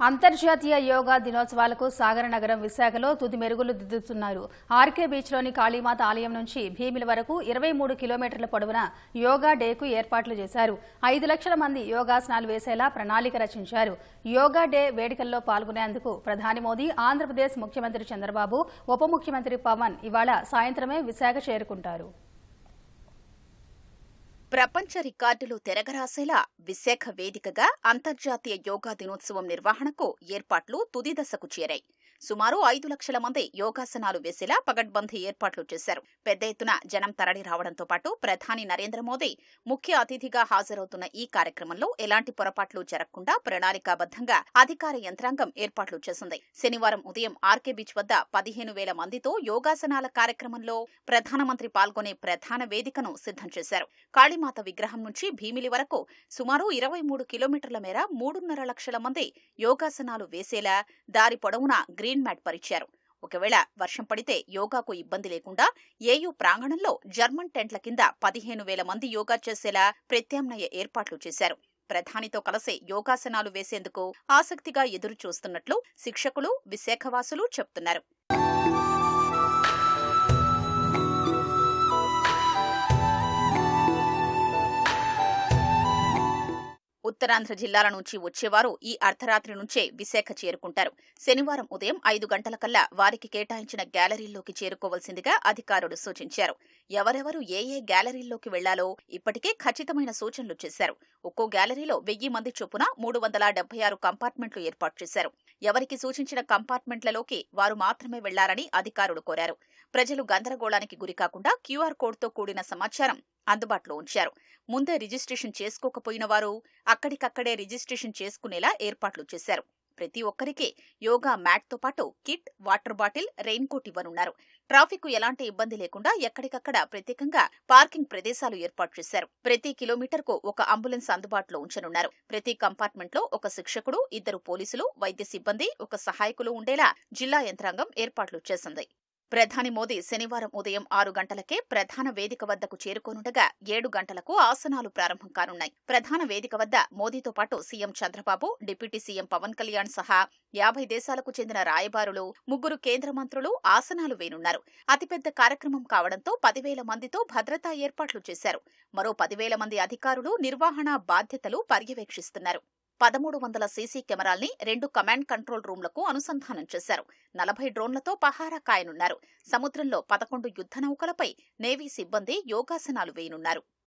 అంతర్జాతీయ యోగా దినోత్సవాలకు సాగర నగరం విశాఖలో తుది మెరుగులు దిద్దుతున్నారు. ఆర్కే బీచ్లోని కాళీమాత ఆలయం నుంచి భీమిలి వరకు 23 కిలోమీటర్ల పొడవున యోగా డేకు ఏర్పాట్లు చేశారు. 5 లక్షల మంది యోగాసనాలు వేసేలా ప్రణాళిక రచించారు. యోగా డే వేడుకల్లో పాల్గొనేందుకు ప్రధాని మోదీ, ఆంధ్రప్రదేశ్ ముఖ్యమంత్రి చంద్రబాబు, ఉప ముఖ్యమంత్రి పవన్ ఇవాళ సాయంత్రమే విశాఖ చేరుకుంటారు. ప్రపంచ రికార్డులు తిరగరాసేలా విశాఖ వేదికగా అంతర్జాతీయ యోగా దినోత్సవం నిర్వహణకు ఏర్పాట్లు తుది దశకు చేరాయి. సుమారు 5 లక్షల మంది యోగాసనాలు వేసేలా పగడ్బందీ ఏర్పాట్లు చేశారు. పెద్ద ఎత్తున జనం తరలి రావడంతో పాటు ప్రధాని నరేంద్ర మోదీ ముఖ్య అతిథిగా హాజరవుతున్న ఈ కార్యక్రమంలో ఎలాంటి పొరపాట్లు జరగకుండా ప్రణాళికాబద్దంగా అధికార యంత్రాంగం ఏర్పాట్లు చేసింది. శనివారం ఉదయం ఆర్కే బీచ్ వద్ద 15,000 మందితో యోగాసనాల కార్యక్రమంలో ప్రధానమంత్రి పాల్గొనే ప్రధాన వేదికను సిద్ధం చేశారు. కాళీమాత విగ్రహం నుంచి భీమిలి వరకు సుమారు 23 కిలోమీటర్ల మేర 3.5 లక్షల మంది యోగాసనాలు వేసేలా దారి పొడవునా గ్రీన్ మ్యాట్ పరిచారు. ఒకవేళ వర్షం పడితే యోగాకు ఇబ్బంది లేకుండా ఏయూ ప్రాంగణంలో జర్మన్ టెంట్ల కింద 15,000 మంది యోగా చేసేలా ప్రత్యామ్నాయ ఏర్పాట్లు చేశారు. ప్రధానితో కలిసి యోగాసనాలు వేసేందుకు ఆసక్తిగా ఎదురు చూస్తున్నట్లు శిక్షకులు, విశాఖవాసులు చెబుతున్నారు. ఉత్తరాంధ్ర జిల్లాల నుంచి వచ్చేవారు ఈ అర్ధరాత్రి నుంచే విశాఖ చేరుకుంటారు. శనివారం ఉదయం 5 గంటలకల్లా వారికి కేటాయించిన గ్యాలరీల్లోకి చేరుకోవాల్సిందిగా అధికారులు సూచించారు. ఎవరెవరు ఏ గ్యాలరీల్లోకి వెళ్లాలో ఇప్పటికే ఖచ్చితమైన సూచనలు చేశారు. ఒక్కో గ్యాలరీలో 1000 మంది చొప్పున 376 కంపార్ట్మెంట్లు ఏర్పాటు చేశారు. ఎవరికి సూచించిన కంపార్ట్మెంట్లలోకి వారు మాత్రమే వెళ్లారని అధికారులు కోరారు. ప్రజలు గందరగోళానికి గురికాకుండా క్యూఆర్ కోడ్తో కూడిన సమాచారం అందుబాటులో ఉంచారు. ముందే రిజిస్ట్రేషన్ చేసుకోకపోయిన వారు అక్కడికక్కడే రిజిస్ట్రేషన్ చేసుకునేలా ఏర్పాట్లు చేశారు. ప్రతి ఒక్కరికి యోగా మ్యాట్తో పాటు kit, water bottle, raincoat ఇవ్వనున్నారు. ట్రాఫిక్ ఎలాంటి ఇబ్బంది లేకుండా ఎక్కడికక్కడ ప్రత్యేకంగా పార్కింగ్ ప్రదేశాలు ఏర్పాటు చేశారు. ప్రతి కిలోమీటర్కు ఒక అంబులెన్స్ అందుబాటులో ఉంచనున్నారు. ప్రతి కంపార్ట్మెంట్లో ఒక శిక్షకుడు, 2 పోలీసులు, వైద్య సిబ్బంది, ఒక సహాయకులు ఉండేలా జిల్లా యంత్రాంగం ఏర్పాట్లు చేసింది. ప్రధాని మోదీ శనివారం ఉదయం 6 గంటలకే ప్రధాన వేదిక వద్దకు చేరుకోనుండగా 7 గంటలకు ఆసనాలు ప్రారంభం కానున్నాయి. ప్రధాన వేదిక వద్ద మోదీతో పాటు CM Chandrababu, deputy CM Pawan Kalyan సహా 50 దేశాలకు చెందిన రాయబారులు, 3 కేంద్ర మంత్రులు ఆసనాలు వేనున్నారు. అతిపెద్ద కార్యక్రమం కావడంతో 10,000 మందితో భద్రతా ఏర్పాట్లు చేశారు. మరో 10,000 మంది అధికారులు నిర్వహణ బాధ్యతలు పర్యవేక్షిస్తున్నారు. 1300 సీసీ కెమెరాల్ని 2 కమాండ్ కంట్రోల్ రూమ్లకు అనుసంధానం చేశారు. 40 డ్రోన్లతో పహారా కాయనున్నారు. సముద్రంలో 11 యుద్ధ నౌకలపై నేవీ సిబ్బంది యోగాసనాలు వేయనున్నారు.